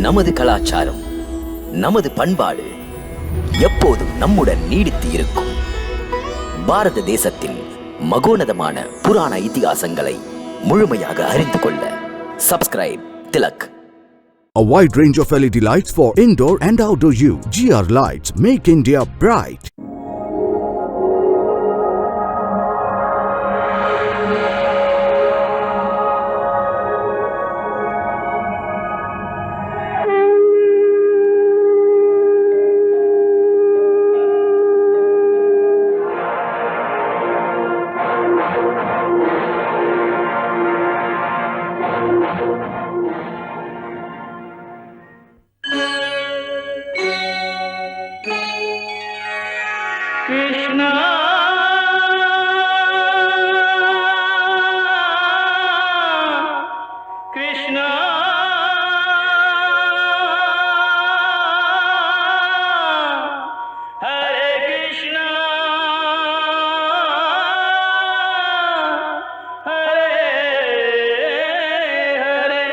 நமது கலாச்சாரம், நமது பண்பாடு எப்போதும் நம்முடன் நீடித்து இருக்கும். பாரத தேசத்தின் மகோனதமான புராண இதிகாசங்களை முழுமையாக அறிந்து கொள்ள subscribe Tilak. A wide range of LED lights for indoor and outdoor use. GR Lights make India bright. Krishna, Krishna, Hare Krishna, Hare Hare.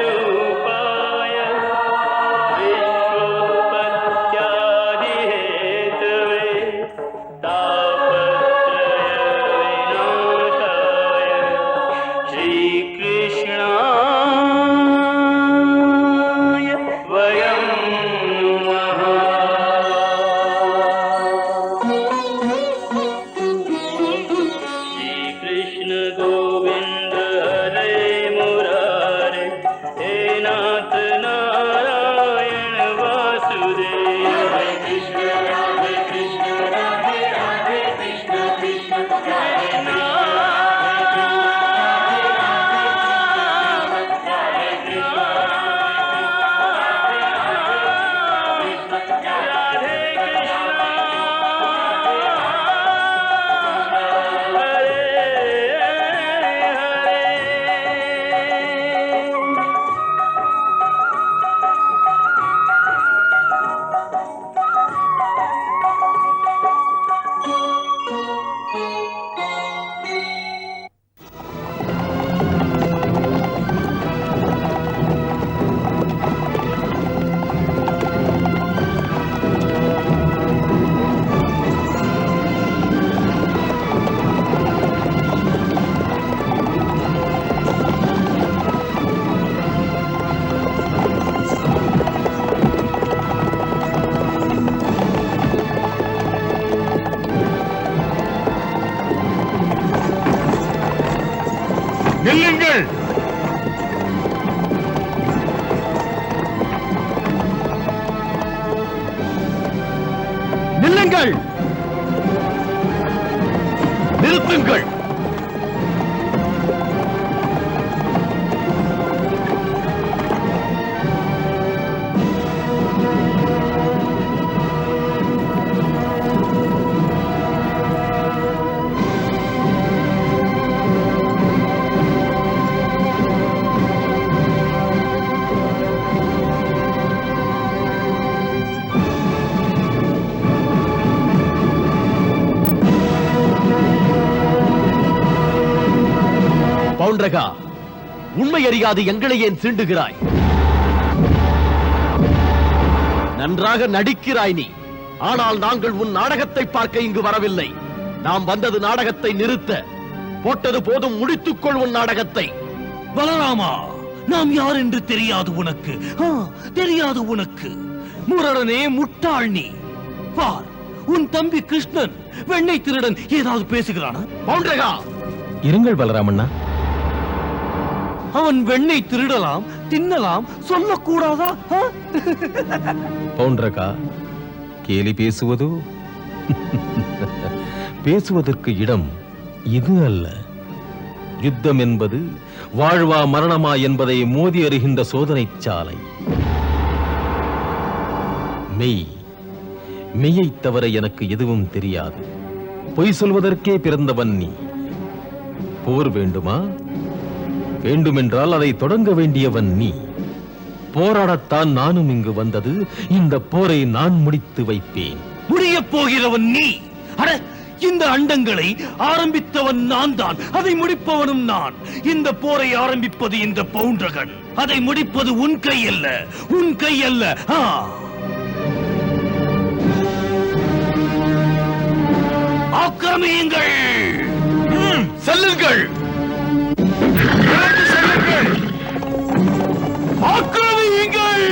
सच्चिदानन्दरूपाय विश्वोत्पत्त्यादिहेतवे तापत्रयविनाशाय श्रीकृष्णाय वयं नमः। श्रीकृष्ण गोविन्द हरे मुरारे, हे नाथ नारायण वासुदेव। हरे कृष्ण राधे कृष्ण राधे राधे कृष्ण कृष्ण हरे நில்லுங்கள். நில்லுங்கள். நிறுத்துங்கள். பவுண்டரகா, உண்மை அறியாது எங்களை ஏன் சீண்டுகிறாய்? நன்றாக நடிக்கிறாய் நீ. ஆனால் நாங்கள் உன் நாடகத்தை பார்க்க இங்கு வரவில்லை. நாம் வந்தது நாடகத்தை நிறுத்த. போட்டது போதும், முடித்துக்கொள் உன் நாடகத்தை. பலராமா, நாம் யார் என்று தெரியாது உனக்கு. தெரியாது உனக்கு. முரடனே, முட்டாள் நீ. பார், உன் தம்பி கிருஷ்ணன் வெண்ணெய் திருடன் ஏதாவது பேசுகிறானா? பவுண்டரகா, இருங்கள் பலராமண்ணா. அவன் வெண்ணெய் திருடலாம், தின்னலாம், சொல்லக்கூடாதா? பவுண்டரகா, கேலி பேசுவதோ? பேசுவதற்கு இடம் இது அல்ல. யுத்தம் என்பது வாழ்வா மரணமா என்பதை மோதி அறிகின்ற சோதனை சாலை. மெய்யை தவிர எனக்கு எதுவும் தெரியாது. பொய் சொல்வதற்கே பிறந்தவன் நீ. போர் வேண்டுமா? வேண்டுமென்றால் அதை தொடங்க வேண்டியவன் நீ. போராடத்தான் நானும் இங்கு வந்தது. இந்த போரை நான் முடித்து வைப்பேன். முடியப் போகிறவன் நீ. அட, இந்த அண்டங்களை ஆரம்பித்தவன் நான் தான், அதை முடிப்பவனும் நான். இந்த போரை ஆரம்பிப்பது இந்த பவுண்டரகன், அதை முடிப்பது உன் கை அல்ல, உன் கை அல்ல. ஆக்கிரமியுங்கள், செல்லுங்கள், ஆக்கிரமியுங்கள்.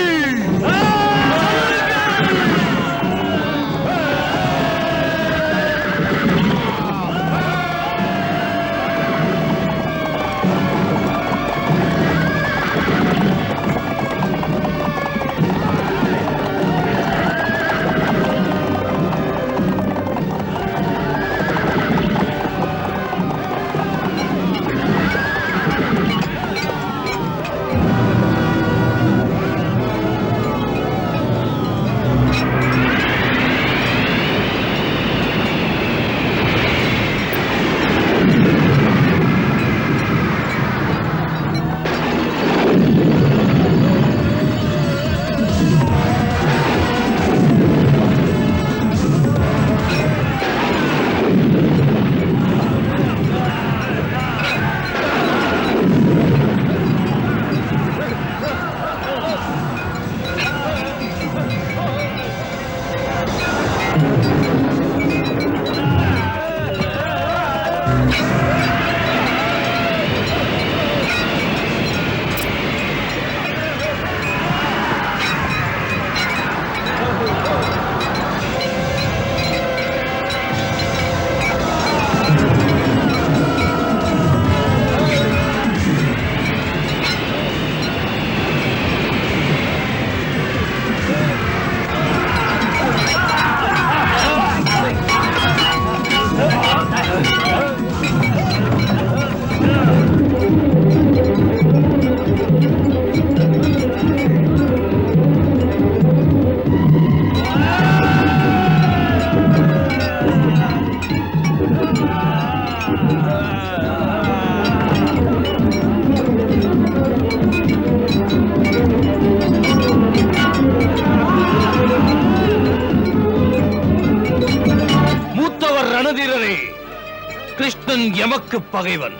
கிருஷ்ணன் எமக்கு பகைவன்,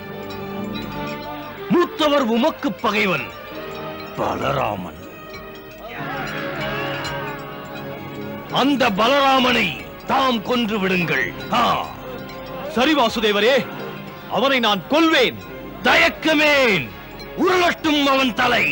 மூத்தவர் உமக்கு பகைவன் பலராமன். அந்த பலராமனை தாம் கொன்று விடுங்கள். சரி வாசுதேவரே, அவனை நான் கொல்வேன். தயக்கமேன், உருளட்டும் அவன் தலை.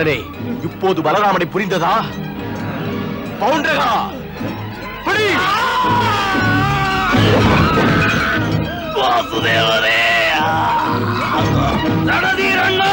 உடனே இப்போது பலராமனை புரிந்ததா? பவுண்டரகா, பிடி! வாசுதேவரே, ரணதீரண்ணா!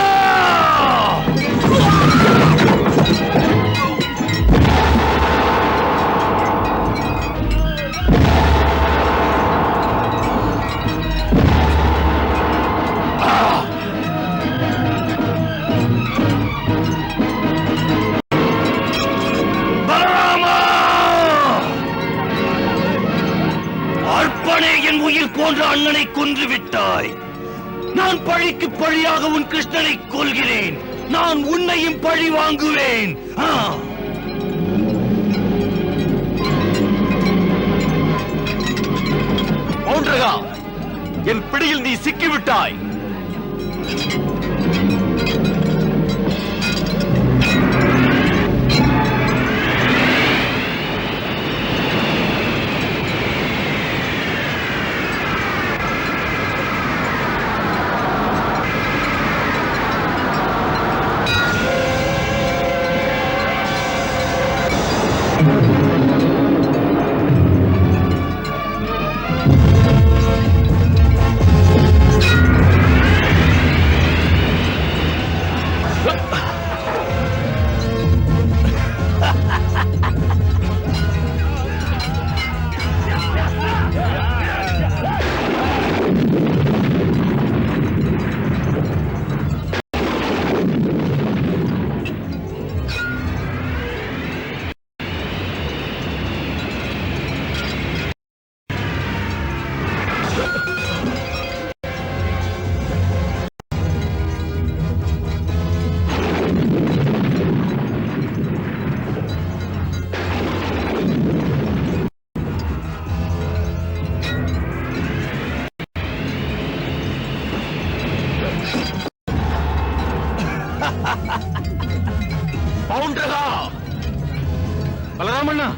என் உயிர் போன்ற அண்ணனை கொன்று விட்டாய். நான் பழிக்கு பழியாக உன் கிருஷ்ணனை கொல்கிறேன். நான் உன்னையும் பழி வாங்குவேன். பவுண்டரகா, என் பிடியில் நீ சிக்கிவிட்டாய். பவுண்டரகா, பலராமண்ணா,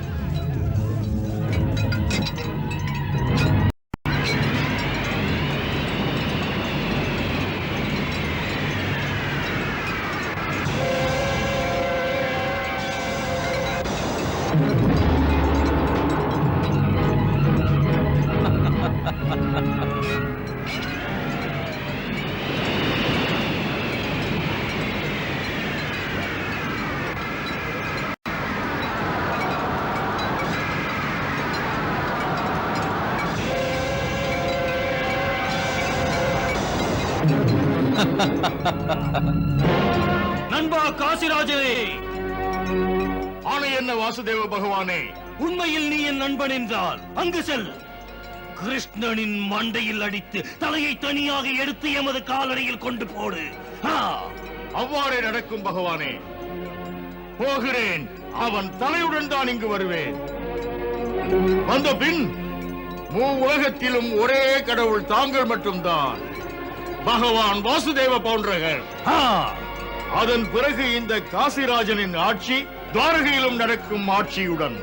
நண்பா காசிராஜனே! ஆணை என்ன வாசுதேவ பகவானே? உண்மையில் நீ என் நண்பன் என்றால் அங்கு செல். கிருஷ்ணனின் மண்டையில் அடித்து தலையை தனியாக எடுத்து எமது காலடியில் கொண்டு போடு. அவ்வாறே நடக்கும் பகவானே. போகிறேன். அவன் தலையுடன் தான் இங்கு வருவேன். வந்த பின் உலகத்திலும் ஒரே கடவுள் தாங்கள் மட்டும்தான், பகவான் வாசுதேவ பவுண்டரகர். அதன் பிறகு இந்த காசிராஜனின் ஆட்சி துவாரகையிலும் நடக்கும் ஆட்சியுடன்.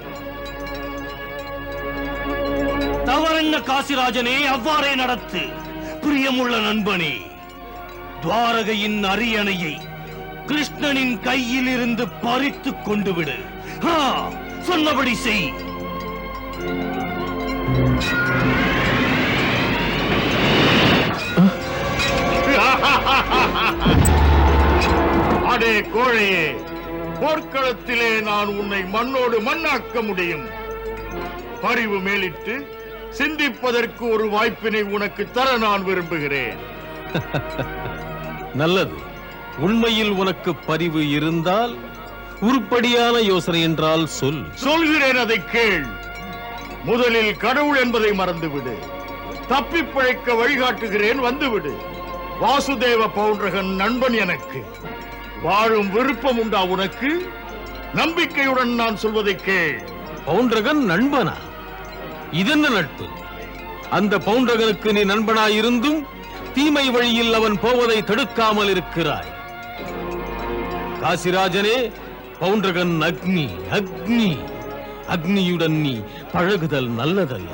தவறென்ன காசிராஜனே, அவ்வாறே நடத்து. பிரியமுள்ள நண்பனே, துவாரகையின் அரியணையை கிருஷ்ணனின் கையில் இருந்து பறித்துக் கொண்டு விடு. சொன்னபடி செய். அடே கோழையே, போர்க்களத்திலே நான் உன்னை மண்ணோடு மண்ணாக்க முடியும். பரிவு மேலிட்டு சிந்திப்பதற்கு ஒரு வாய்ப்பினை உனக்கு தர நான் விரும்புகிறேன். நல்லது. உண்மையில் உனக்கு பரிவு இருந்தால் உருப்படியான யோசனை என்றால் சொல். சொல்கிறேன், அதை கேள். முதலில் கடவுள் என்பதை மறந்துவிடு. தப்பி பிழைக்க வழிகாட்டுகிறேன், வந்துவிடு. வாசுதேவ பவுண்டரகன் நண்பன் எனக்கு. வாழும் விருப்பம் உண்டா உனக்கு? நம்பிக்கையுடன் நான் சொல்வதை கேள். பவுண்டரகன் நண்பனா? இதென்ன நட்பு? அந்த பவுண்டரகனுக்கு நீ நண்பனாயிருந்தும் தீமை வழியில் அவன் போவதை தடுக்காமல் இருக்கிறாய். காசிராஜனே, பவுண்டரகன் அக்னி. அக்னி அக்னியுடன் நீ பழகுதல் நல்லதல்ல.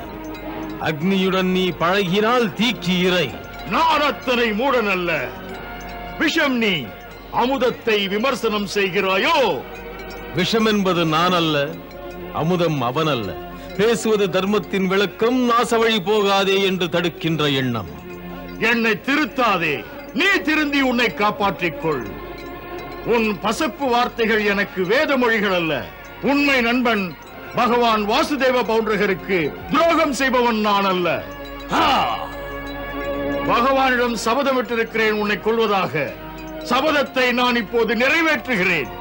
அக்னியுடன் நீ பழகினால் தீக்கி இறை. நான் அத்தனை மூடன் அல்ல. விஷம் நீ. அமுதத்தை விமர்சனம் செய்கிறாயோ? விஷம் என்பது நான் அல்ல, அமுதம் அவன் அல்ல. பேசுவது தர்மத்தின் விளக்கம், நாசவழி போகாதே என்று தடுக்கின்ற எண்ணம். என்னை திருத்தாதே, நீ திருந்தி உன்னை காப்பாற்றிக் கொள். உன் பசப்பு வார்த்தைகள் எனக்கு வேத மொழிகள் அல்ல. உண்மை நண்பன் பகவான் வாசுதேவ பவுண்டரகருக்கு துரோகம் செய்பவன் நான் அல்ல. பகவானிடம் சபதமிட்டிருக்கிறேன் உன்னை கொள்வதாக. சபதத்தை நான் இப்போது நிறைவேற்றுகிறேன்.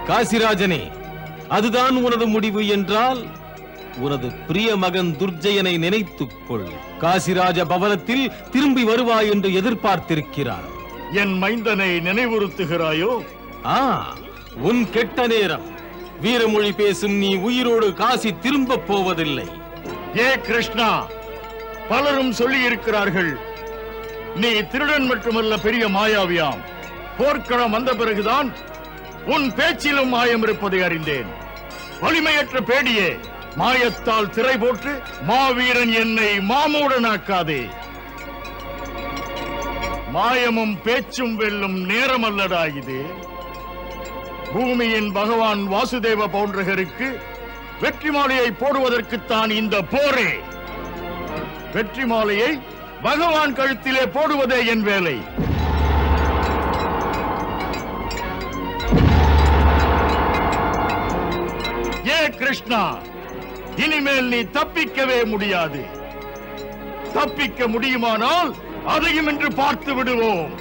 காசிராஜனே, அதுதான் உனது முடிவு என்றால் உனது பிரிய மகன் துர்ஜயனை நினைத்துக் கொள். காசிராஜ பவனத்தில் திரும்பி வருவாய் என்று எதிர்பார்த்திருக்கிறார். என் மைந்தனை நினைவுறுத்துகிறாயோ? உன் கெட்ட நேரம். வீரமொழி பேசும் நீ உயிரோடு காசி திரும்ப போவதில்லை. ஏ கிருஷ்ணா, பலரும் சொல்லி இருக்கிறார்கள் நீ திருடன் மட்டுமல்ல, பெரிய மாயாவியாம். போர்க்களம் வந்த பிறகுதான் உன் பேச்சிலும் மாயம் இருப்பதை அறிந்தேன். வலிமையற்ற பேடியே, மாயத்தால் திரை போட்டு மாவீரன் என்னை மாமூடனாக்காதே. மாயமும் பேச்சும் வெல்லும் நேரம் அல்லடா இது. பூமியின் பகவான் வாசுதேவ பவுண்டரகருக்கு வெற்றி மாலையை போடுவதற்குத்தான் இந்த போரே. வெற்றி மாலையை பகவான் கழுத்திலே போடுவதே என் வேலை. ஏ கிருஷ்ணா, இனிமேல் நீ தப்பிக்கவே முடியாது. தப்பிக்க முடியுமானால் அதையும் இன்று பார்த்து விடுவோம்.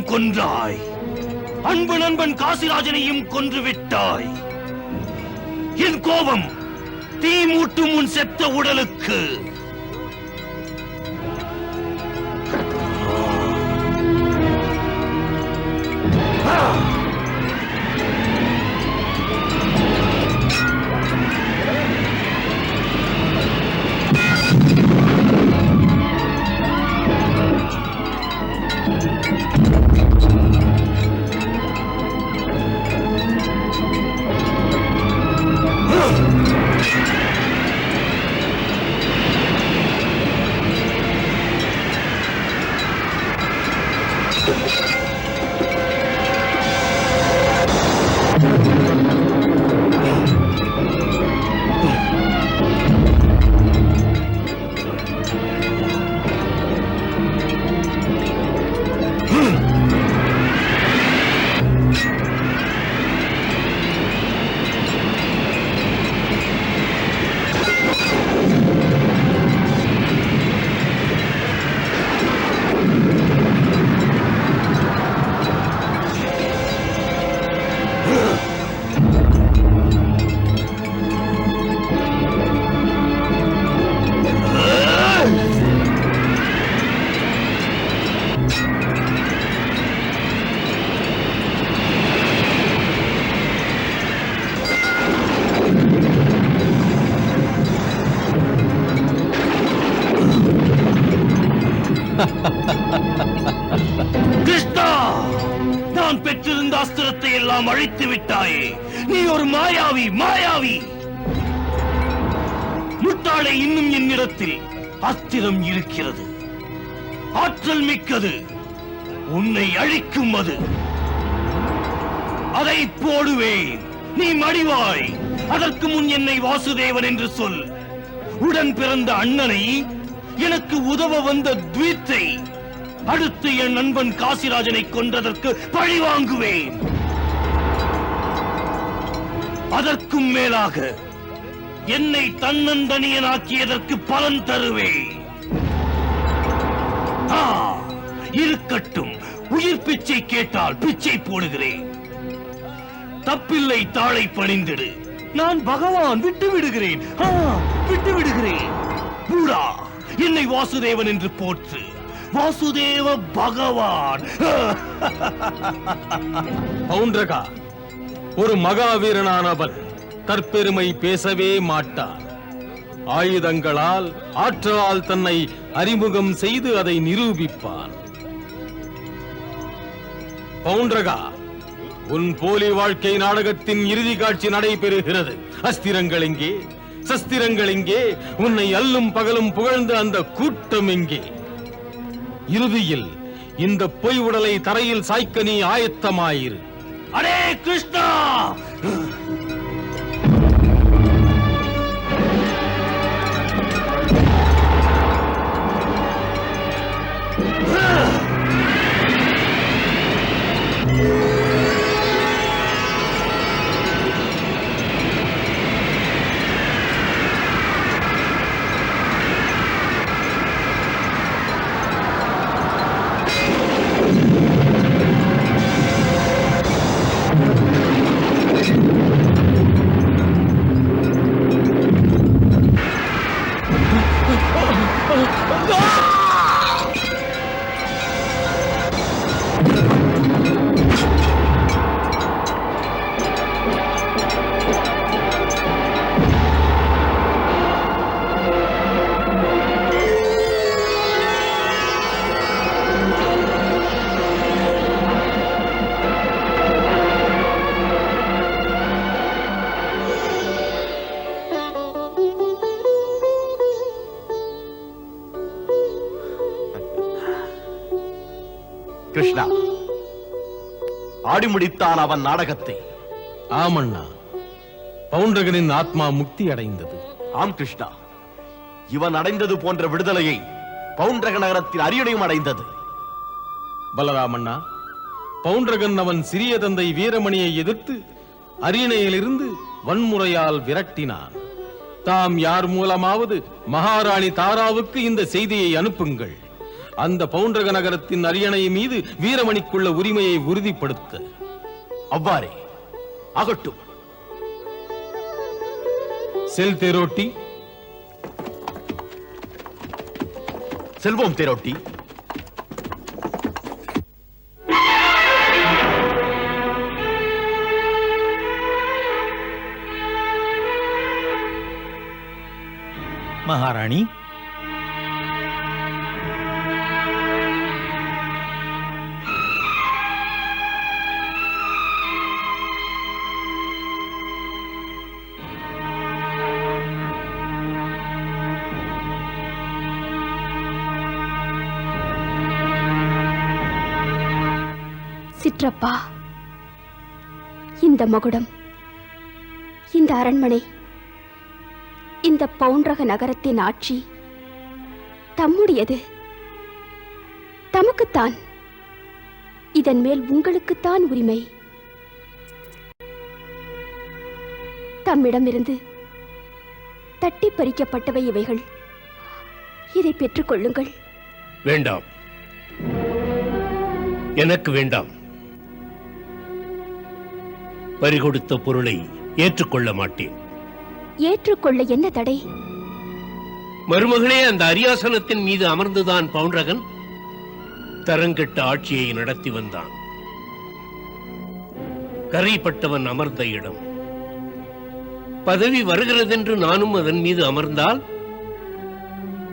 கொன்றாய். அன்பு நண்பன் காசிராஜனையும் கொன்று விட்டாய். என் கோபம் தீ மூட்டும் உன் செத்த உடலுக்கு. கிருஷ்ணா, நான் பெற்றிருந்த அஸ்திரத்தை எல்லாம் அழித்து விட்டாயே. நீ ஒரு மாயாவி, மாயாவி. முட்டாளே, இன்னும் என்னிடத்தில் அஸ்திரம் இருக்கிறது. ஆற்றல் மிக்கது, உன்னை அழிக்கும் அது. அதை போடுவேன், நீ மடிவாய். அதற்கு முன் என்னை வாசுதேவன் என்று சொல். உடன் பிறந்த அண்ணனை, எனக்கு உதவ வந்த துவித்தை, அடுத்து என் நண்பன் காசிராஜனை கொன்றதற்கு பழி வாங்குவேன். அதற்கும் மேலாக என்னை தன்னந்தனியனாக்கியதற்கு பலன் தருவேன். இருக்கட்டும், உயிர் பிச்சை கேட்டால் பிச்சை போடுகிறேன். தப்பில்லை, தாளை பணிந்திடு. நான் பகவான், விட்டு விடுகிறேன், விட்டு விடுகிறேன். பூடா, என்னை வாசுதேவன் என்று போற்று. வாசுதேவ பகவான். பவுண்டரகா, ஒரு மகாவீரனானவன் தற்பெருமை பேசவே மாட்டான். ஆயுதங்களால், ஆற்றலால் தன்னை அறிமுகம் செய்து அதை நிரூபிப்பான். பவுண்டரகா, உன் போலி வாழ்க்கை நாடகத்தின் இறுதி காட்சி நடைபெறுகிறது. அஸ்திரங்கள் எங்கே? சஸ்திரங்கள் எங்கே? உன்னை அல்லும் பகலும் புகழ்ந்த அந்த கூட்டம் எங்கே? இறுதியில் இந்த பொய் உடலை தரையில் சாய்க்க நீ ஆயத்தமாயிரு. அரே கிருஷ்ணா! கிருஷ்ணா, ஆடி முடித்தான் அவன் நாடகத்தை. ஆமண்ணா, பவுண்டரகனின் ஆத்மா முக்தி அடைந்தது. ஆம் கிருஷ்ணா, இவன் அடைந்தது போன்ற விடுதலையை பவுண்டரக நகரத்தின் அரியணையும் அடைந்தது. பலராமண்ணா, பவுண்டரகன் அவன் சிறிய தந்தை வீரமணியை எதிர்த்து அரியணையிலிருந்து வன்முறையால் விரட்டினான். தாம் யார் மூலமாவது மகாராணி தாராவுக்கு இந்த செய்தியை அனுப்புங்கள். அந்த பவுண்டரக நகரத்தின் அரியணை மீது வீரமணிக்குள்ள உரிமையை உறுதிப்படுத்த. அவ்வாறே ஆகட்டும். செல் தேரோட்டி. செல்வோம் தேரோட்டி. மகாராணி, சிற்றப்பா, இந்த மகுடம், இந்த அரண்மனை, இந்த பவுண்டரக நகரத்தின் ஆட்சி தம்முடையது. தமக்குத்தான். இதன் மேல் உங்களுக்குத்தான் உரிமை. தம்மிடமிருந்து தட்டி பறிக்கப்பட்டவை இவைகள். இதை பெற்றுக் கொள்ளுங்கள். வேண்டாம், எனக்கு வேண்டாம். பறிகொடுத்த பொருளை ஏற்றுக்கொள்ள மாட்டேன். ஏற்றுக்கொள்ள என்ன தடை? மருமகளே, அந்த அரியாசனத்தின் மீது அமர்ந்துதான் பவுண்டரகன் தரங்கெட்ட ஆட்சியை நடத்தி வந்தான். கரைப்பட்டவன் அமர்ந்த இடம். பதவி வருகிறதென்று நானும் அதன் மீது அமர்ந்தால்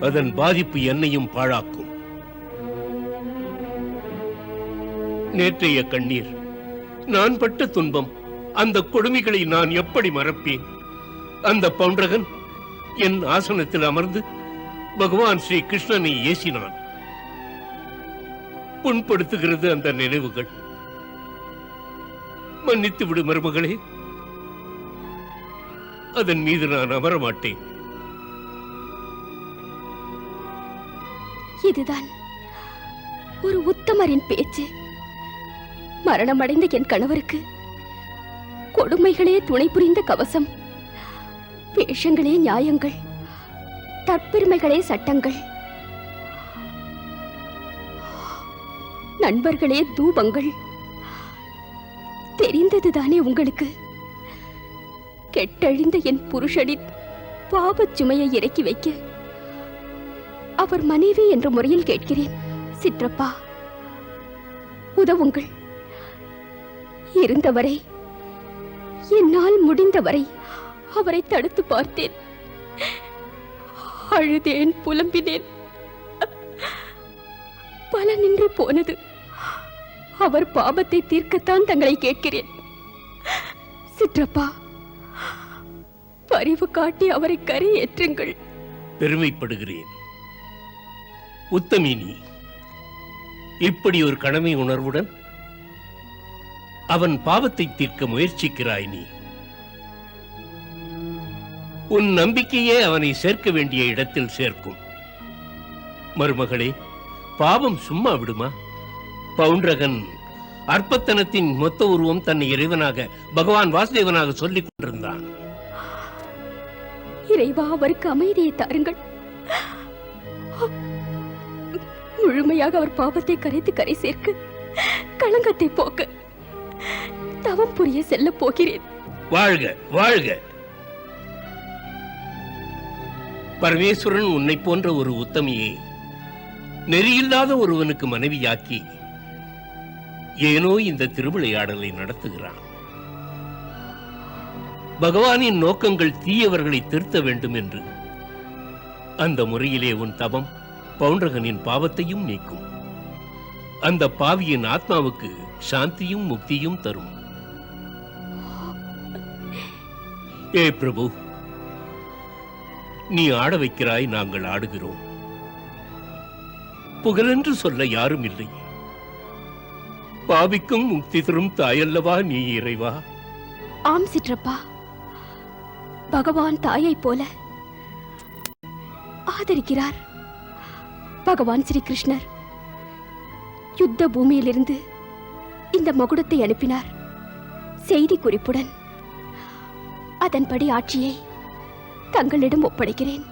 அதன் பாதிப்பு என்னையும் பாழாக்கும். நேற்றைய கண்ணீர் நான் பட்ட துன்பம், அந்த கொடுமைகளை நான் எப்படி மறப்பேன்? அந்த பவுண்டரகன் என் ஆசனத்தில் அமர்ந்து பகவான் ஸ்ரீ கிருஷ்ணனை ஏசினான். புண்படுத்துகிறது அந்த நினைவுகள். மன்னித்து விடு மருமகளே, அதன் மீது நான் அமர மாட்டேன். இதுதான் ஒரு உத்தமரின் பேச்சு. மரணமடைந்த என் கணவருக்கு கொடுமைகளே துணை புரிந்த கவசம், வேஷங்களே நியாயங்கள், தற்பெருமைகளே சட்டங்கள், நண்பர்களே தூபங்கள். தெரிந்ததுதானே உங்களுக்கு? கெட்டழிந்த என் புருஷனின் பாவச் சுமையை இறக்கி வைக்க அவர் மனைவி என்ற முறையில் கேட்கிறேன். சிற்றப்பா, உதவுங்கள். இருந்தவரை, என்னால் முடிந்தவரை அவரை தடுத்து பார்த்தேன். அழுதேன், புலம்பினேன். பலனின்றி போனது. அவர் பாபத்தை தீர்க்கத்தான் தங்களை கேட்கிறேன். சிற்றப்பா, பரிவு காட்டி அவரை கரையேற்றுங்கள். பெருமைப்படுகிறேன். உத்தமினி, இப்படி ஒரு கடமை உணர்வுடன் அவன் பாவத்தை தீர்க்க முயற்சிக்கிறாய். நீ உன் நம்பிக்கையே அவனை சேர்க்க வேண்டிய இடத்தில் சேர்க்கும். மருமகளே, பாவம் சும்மா விடுமா? பவுண்டரகன் அற்பத்தனத்தின் மொத்த உருவம் தன்னை இறைவனாக, பகவான் வாசுதேவனாக சொல்லிக் கொண்டிருந்தான். இறைவா, அவருக்கு அமைதியை தாருங்கள். முழுமையாக அவர் பாவத்தை கரைத்து கரை சேர்க்க, களங்கத்தை போக்க தவம் புரிய செல்ல போகிறேன். வாழ்க வாழ்க. பரமேஸ்வரன் உன்னை போன்ற ஒரு உத்தமியை நெறியில்லாத ஒருவனுக்கு மனைவியாக்கி ஏனோ இந்த திருவிளையாடலை நடத்துகிறான். பகவானின் நோக்கங்கள் தீயவர்களை திருத்த வேண்டும் என்று. அந்த முறையிலே உன் தவம் பவுண்டரகனின் பாவத்தையும் நீக்கும். அந்த பாவியின் ஆத்மாவுக்கு சாந்தியும் முக்தியும் தரும். ஏ பிரபு, நீ ஆட வைக்கிறாய், நாங்கள் ஆடுகிறோம். புகழென்று சொல்ல யாரும் இல்லை. பாவிக்கும் முக்தி தரும் தாயல்லவா நீ, இறைவா. ஆம் சிற்றப்பா, பகவான் தாயை போல ஆதரிக்கிறார். பகவான் ஸ்ரீ கிருஷ்ணர் யுத்த பூமியிலிருந்து இந்த மகுடத்தை அனுப்பினார், செய்தி குறிப்புடன். அதன்படி ஆட்சியை தங்களிடம் ஒப்படைக்கிறேன்.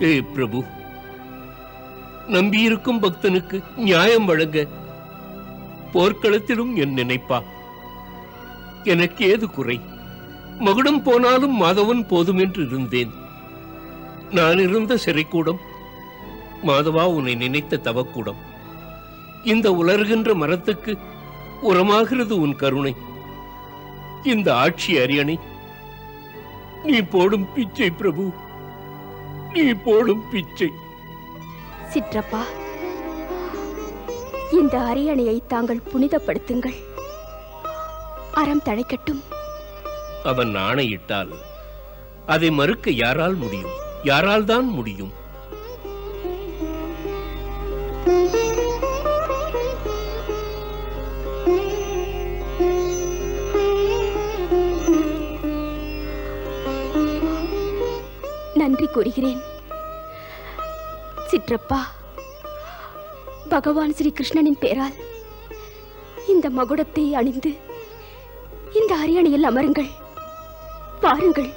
ஏ பிரபு, நம்பியிருக்கும் பக்தனுக்கு நியாயம் வழங்க போர்க்களத்திலும் என் நினைப்பா. எனக்கு ஏது குறை? மகுடம் போனாலும் மாதவன் போதும் என்று இருந்தேன். நான் இருந்த சிறைக்கூடம் மாதவா உன்னை நினைத்த தவக்கூடம். இந்த உலர்கின்ற மரத்துக்கு உரமாகிறது உன் கருணை. இந்த ஆட்சி அரியணை நீ போடும் பிச்சை பிரபு, நீ போடும் பிச்சை. சிற்றப்பா, இந்த அரியணையை தாங்கள் புனிதப்படுத்துங்கள். அறம் தழைக்கட்டும். அவன் ஆணையிட்டால் அதை மறுக்க யாரால் முடியும்? யாரால் தான் முடியும்? நன்றி கூறுகிறேன் சிற்றப்பா. பகவான் ஸ்ரீ கிருஷ்ணனின் பேரால் இந்த மகுடத்தை அணிந்து இந்த அரியணையில் அமருங்கள். பாருங்கள்.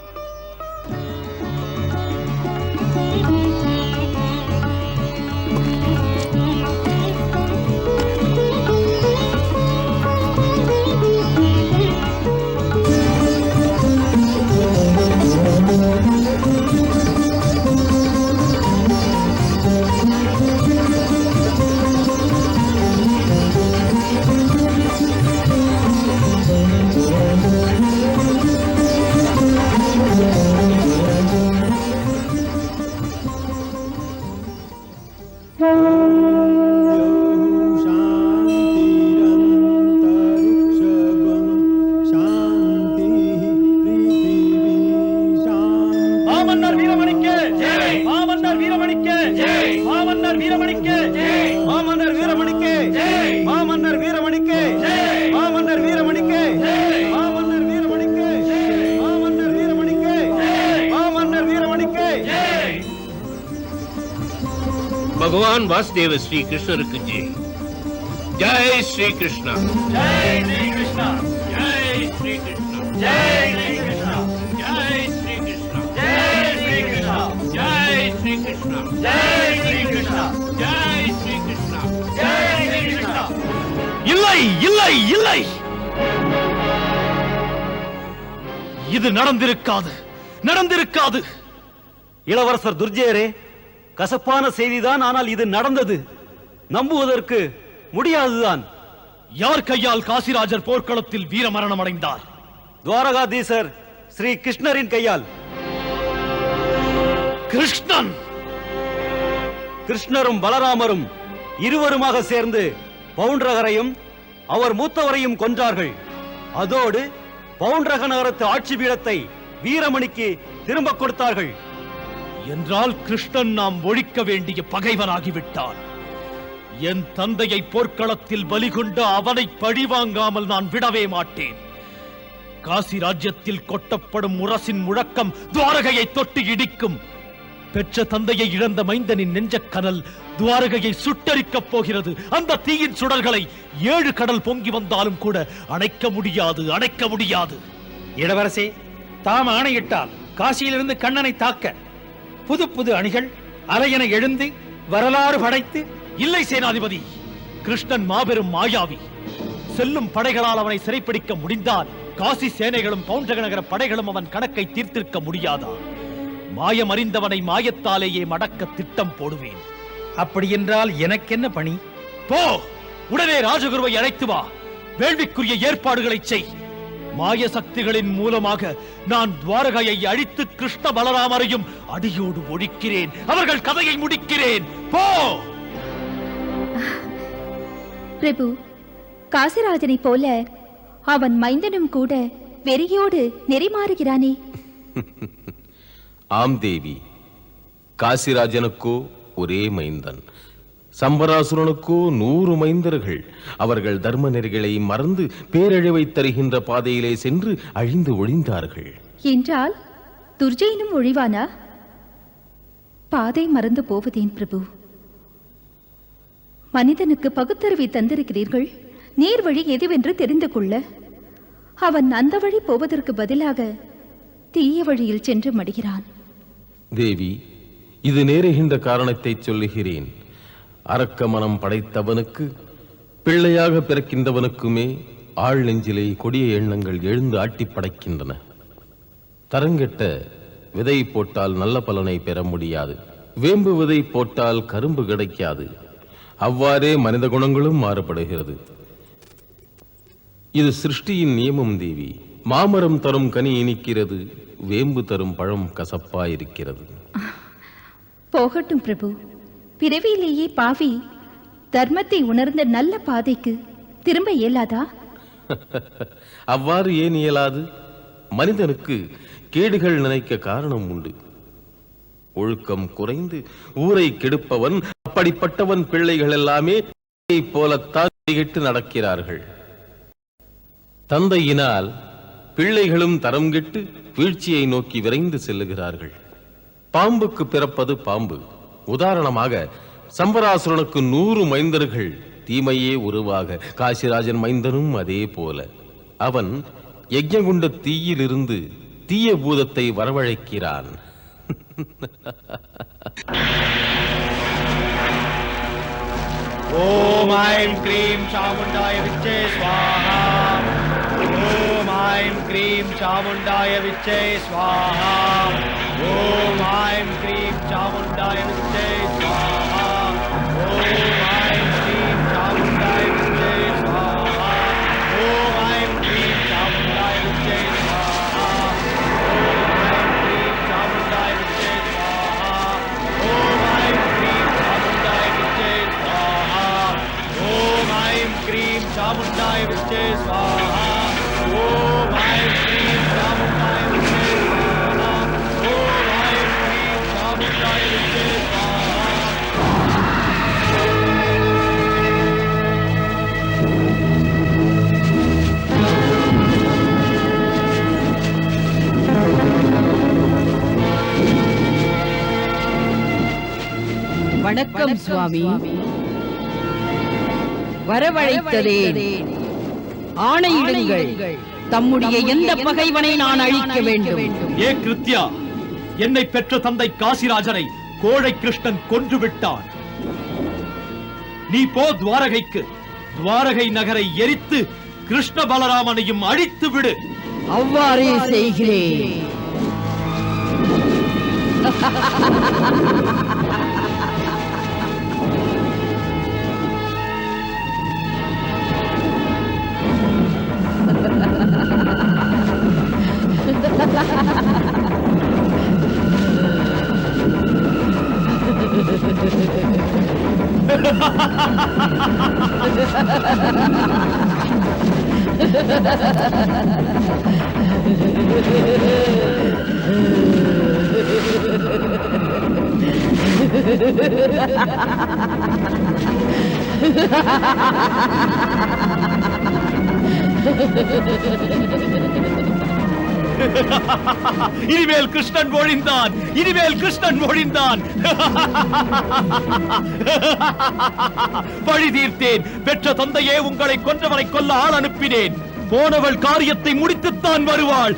வீரமணிக்கு மாமன்னர் வீரமணிக்கு மாமன்னர் வீரமணிக்கு மாமன்னர் வீரமணிக்கு மாமன்னர் வீரமணிக்கு மாமன்னர் வீரமணிக்கு மாமன்னர் வீரமணிக்கு. भगवान वासुदेव श्री कृष्ण जय जय श्री कृष्ण जय श्री कृष्ण जय श्री कृष्ण जय श्री कृष्ण जय श्री कृष्ण जय श्री कृष्ण जय श्री कृष्ण जय श्री कृष्ण जय श्री कृष्ण जय श्री कृष्ण. இல்லை இல்லை இல்லை, இது நடந்திருக்காது, நடந்திருக்காது. இளவரசர் துர்ஜயரே, கசப்பான செய்திதான், ஆனால் இது நடந்தது. நம்புவதற்கு முடியாதுதான். யார் கையால் காசிராஜர் போர்க்களத்தில் வீரமரணம் அடைந்தார்? துவாரகாதீசர் ஸ்ரீ கிருஷ்ணரின் கையால். கிருஷ்ணன்? கிருஷ்ணரும் பலராமரும் இருவருமாக சேர்ந்து பவுண்டரகரையும் அவர் மூத்தவரையும் கொன்றார்கள். அதோடு பவுண்டரக நகரத்து ஆட்சி பீடத்தை வீரமணிக்கு திரும்ப கொடுத்தார்கள். என்றால் கிருஷ்ணன் நாம் ஒழிக்க வேண்டிய பகைவனாகிவிட்டான். என் தந்தையை போர்க்களத்தில் பலிகொண்டு அவனை பழிவாங்காமல் நான் விடவே மாட்டேன். காசி ராஜ்யத்தில் கொட்டப்படும் முரசின் முழக்கம் துவாரகையை தொட்டு இடிக்கும். பெற்ற தந்தையை இழந்த மைந்தனின் நெஞ்சக்கனல் துவாரகையை சுட்டரிக்கப் போகிறது. அந்த தீயின் சுடர்களை 7 கடல் பொங்கி வந்தாலும் கூட அணைக்க முடியாது, அணைக்க முடியாது. இளவரசே, தாம் ஆணையிட்டால் காசியிலிருந்து கண்ணனை தாக்க புது புது அணிகள் அலையென எழுந்து வரலாறு படைத்து. இல்லை சேனாதிபதி, கிருஷ்ணன் மாபெரும் மாயாவி. செல்லும் படைகளால் அவனை சிறைப்பிடிக்க முடிந்தால் காசி சேனைகளும் பவுண்டரக நகர படைகளும் அவன் கணக்கை தீர்த்திருக்க முடியாதா? மாயம் அறிந்தவனை மாயத்தாலேயே மடக்க திட்டம் போடுவேன். அப்படியென்றால் எனக்கென்ன பணி? போ, உடனே ராஜகுருவை அழைத்து வா. வேள்விக்குரிய ஏற்பாடுகளை செய். மாய சக்திகளின் மூலமாக நான் துவாரகையை அழித்து கிருஷ்ண பலராமரையும் அடியோடு ஒழிக்கிறேன். அவர்கள் கதையை முடிக்கிறேன். போ. பிரபு, காசிராஜனை போல அவன் மைந்தனும் கூட வெறியோடு நெறிமாறுகிறானே. ஆம் தேவி, காசிராஜனுக்கோ ஒரே மைந்தன், சம்பராசுரனுக்கோ 100 மைந்தர்கள். அவர்கள் தர்ம நெறிகளை மறந்து பேரழிவை தருகின்ற பாதையிலே சென்று அழிந்து ஒழிந்தார்கள். என்றால் துர்ஜயனும் ஒழிவானா? பாதை மறந்து போவதேன் பிரபு. மனிதனுக்கு பகுத்தறிவை தந்திருக்கிறீர்கள். நேர் வழி எதுவென்று தெரிந்து கொள்ள. அவன் அந்த வழி போவதற்கு பதிலாக தீய வழியில் சென்று மடிகிறான். தேவி, இது நேருகின்ற காரணத்தை சொல்லுகிறேன். அரக்க மனம் படைத்தவனுக்கு, பிள்ளையாக பிறக்கின்றவனுக்குமே ஆள் நெஞ்சிலே கொடிய எண்ணங்கள் எழுந்து ஆட்டி படைக்கின்றன. தரங்கெட்ட விதை போட்டால் நல்ல பலனை பெற முடியாது. வேம்பு விதை போட்டால் கரும்பு கிடைக்காது. அவ்வாறே மனித குணங்களும் மாறுபடுகிறது. இது சிருஷ்டியின் நியமம் தேவி. மாமரம் தரும் கனி இனிக்கிறது, வேம்பு தரும் பழம் கசப்பாயிருக்கிறது. போகட்டும் பிரபு. பிறவியிலேயே பாவி தர்மத்தை உணர்ந்த நல்ல பாதைக்கு திரும்ப இயலாதா? அவ்வாறு ஏன் இயலாது? மனிதனுக்கு கேடுகள் நினைக்க காரணம் உண்டு. ஒழுக்கம் குறைந்து ஊரை கெடுப்பவன், அப்படிப்பட்டவன் பிள்ளைகள் எல்லாமே போலத்தான் கெட்டு நடக்கிறார்கள். தந்தையினால் பிள்ளைகளும் தரம் கெட்டு வீழ்ச்சியை நோக்கி விரைந்து செல்லுகிறார்கள். பாம்புக்கு பிறப்பது பாம்பு. உதாரணமாக, சம்பராசுரனுக்கு 100 மைந்தர்கள் தீமையே உருவாக, காசிராஜன் மைந்தனும் அதே போல. அவன் யஜ்ஞகுண்ட தீயிலிருந்து தீய பூதத்தை வரவழைக்கிறான். ஓம் ஐம் க்ரீம் சாமுண்டாய விச்சே ஸ்வாஹா. ஓம் ஐம் க்ரீம் சாமுண்டாய விச்சே ஸ்வாஹா. ஓம் ஐம் க்ரீம் சாமுண்டாய விச்சே ஸ்வாஹா. ஓம் ஐம் க்ரீம் சாமுண்டாய விச்சே ஸ்வாஹா. ஓம் ஐம் க்ரீம் சாமுண்டாய விச்சே ஸ்வாஹா. ஓம் ஐம் க்ரீம் சாமுண்டாய விச்சே ஸ்வாஹா. ஓம் ஐம் க்ரீம் சாமுண்டாய விச்சே ஸ்வாஹா. ஓம் ஐம் க்ரீம் சாமுண்டாய விச்சே ஸ்வாஹா. ஓம் ஐம் க்ரீம் சாமுண்டாய விச்சே ஸ்வாஹா. ஓம் ஐம் க்ரீம் சாமுண்டாய விச்சே ஸ்வாஹா. வணக்கம் சுவாமி. வரவழைத்ததேன், ஆணையிடுங்கள். தம்முடைய எந்த பகைவனை நான் அழிக்க வேண்டும்? ஏ கிருத்யா, என்னை பெற்ற தந்தை காசிராஜனை கோழை கிருஷ்ணன் கொன்று விட்டான். நீ போ துவாரகைக்கு. துவாரகை நகரை எரித்து கிருஷ்ண பலராமனையும் அழித்து விடு. அவ்வாறே செய்கிறேன். இனிமேல் கிருஷ்ணன் ஒழிந்தான், இனிமேல் கிருஷ்ணன் ஒழிந்தான். பழி தீர்த்தேன். பெற்ற தந்தையே, உங்களை கொன்றவரை கொல்ல ஆள் அனுப்பினேன். போனவள் காரியத்தை முடித்துத்தான் வருவாள்.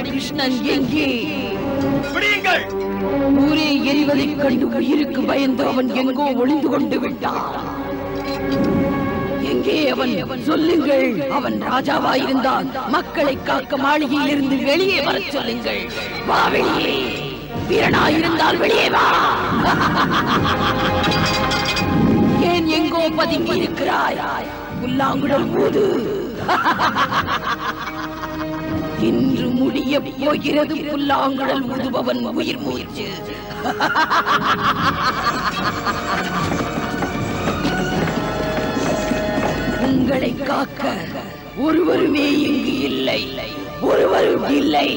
கிருஷ்ணன் எங்கே? ஊரே எரிவதைக் கண்டு உயிருக்கு பயந்து அவன் எங்கோ ஒளிந்து கொண்டு விட்டான். எங்கே அவன்? சொல்லுங்கள். அவன் ராஜாவாயிருந்தால் மக்களை காக்க மாளிகையிலிருந்து வெளியே வரச் சொல்லுங்கள். வா வெளியே. வீரனாயிருந்தால் வெளியே வா. ஏன் எங்கோ பதுங்கி இருக்கிறாய்? புல்லாங்குழல் ஊது. இன்று முடிய போகிறது புல்லாங்குழல் ஊதுபவன் உயிர் மூச்சு. உங்களை காக்க ஒருவருமே இங்கு இல்லை. ஒருவரும் இல்லை.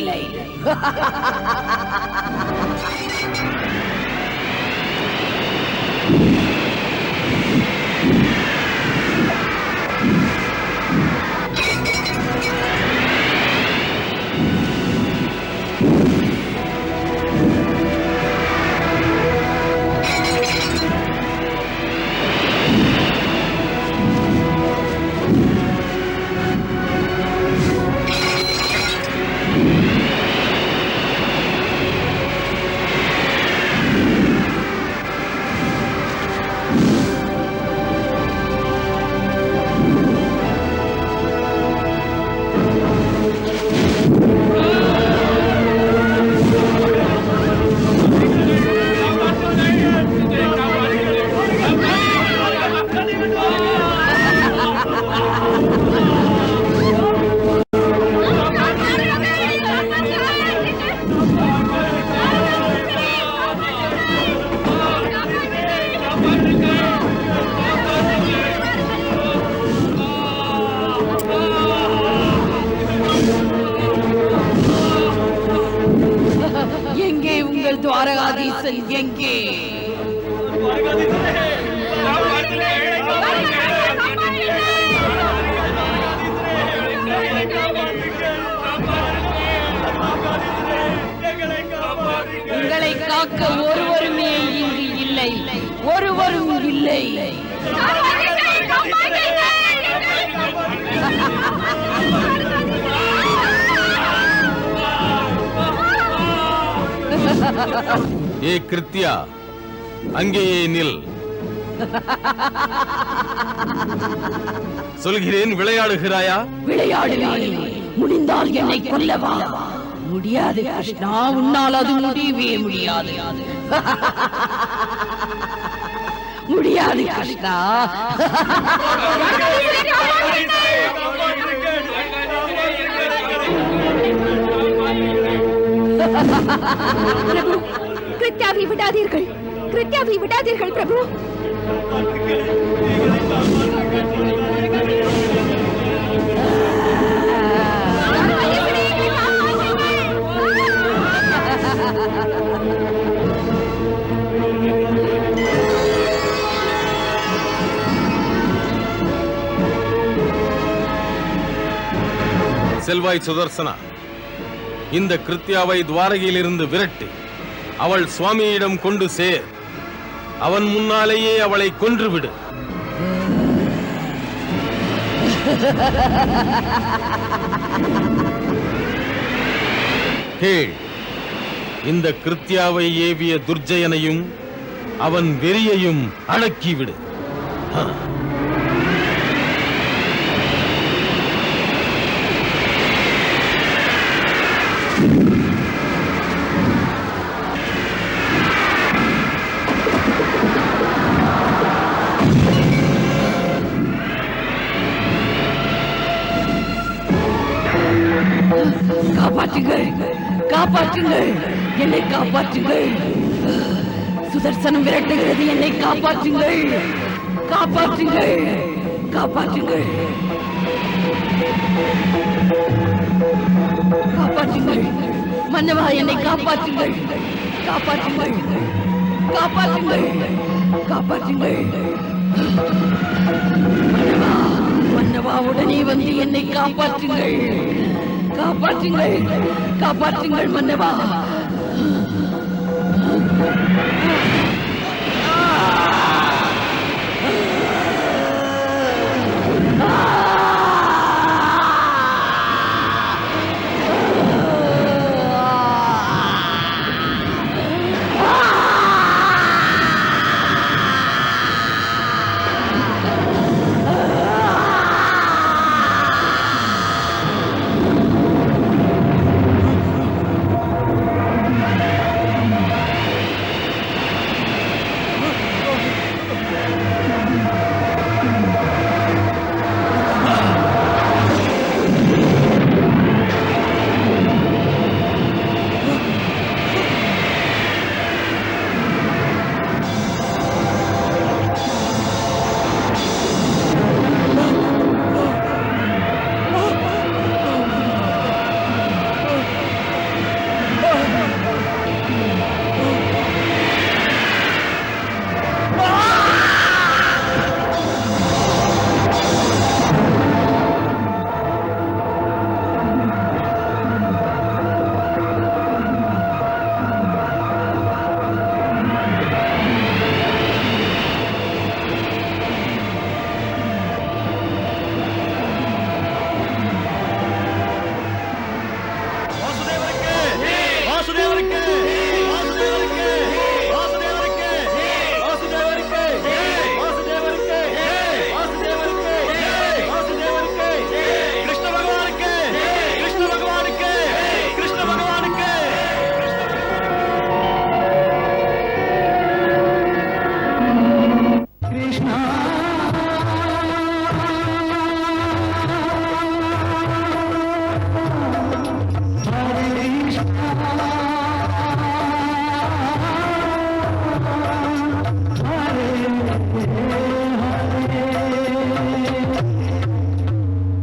எங்கே? உங்களை காக்க ஒருவருமே இங்கு இல்லை, ஒருவரும் இல்லை. ஏ கிருத்தியா, அங்கேயே நில். சொல்கிறேன், விளையாடுகிறாயா? விளையாடுவேன். முடிந்தால் என்னை கொல்லவா? முடியாது கிருஷ்ணா, உன்னால் அது முடியவே முடியாது. முடியாது கிருஷ்ணா. பிரபு, கிருத்யாவை விடாதீர்கள், கிருத்யாவை விடாதீர்கள் பிரபு. செல்வாய் சுதர்சனா, இந்த கிருத்தியாவை துவாரகையிலிருந்து விரட்டு. அவள் சுவாமியிடம் கொண்டு சேர். அவன் முன்னாலேயே அவளை கொன்றுவிடு. கேள், இந்த கிருத்தியாவை ஏவிய துர்ஜயனையும் அவன் வெறியையும் அடக்கிவிடு. காப்பாற்றுங்கள், காப்பாற்றுங்கள், என்னை காப்பாற்றுங்கள். சுதர்சனம் விரட்டுகிறது, என்னை காப்பாற்றுங்கள், காப்பாற்றுங்கள், காப்பாற்றுங்கள், காப்பாற்றுங்கள். மன்னவா, என்னை காப்பாற்றுங்கள், காப்பாற்றுங்கள், காப்பாற்றுங்கள், காப்பாற்றுங்கள். மன்னவா, மன்னவா, உடனே வந்து என்னை காப்பாற்றுங்கள், காப்பாற்றுங்கள், காப்பாற்றுங்கள் மன்னவா.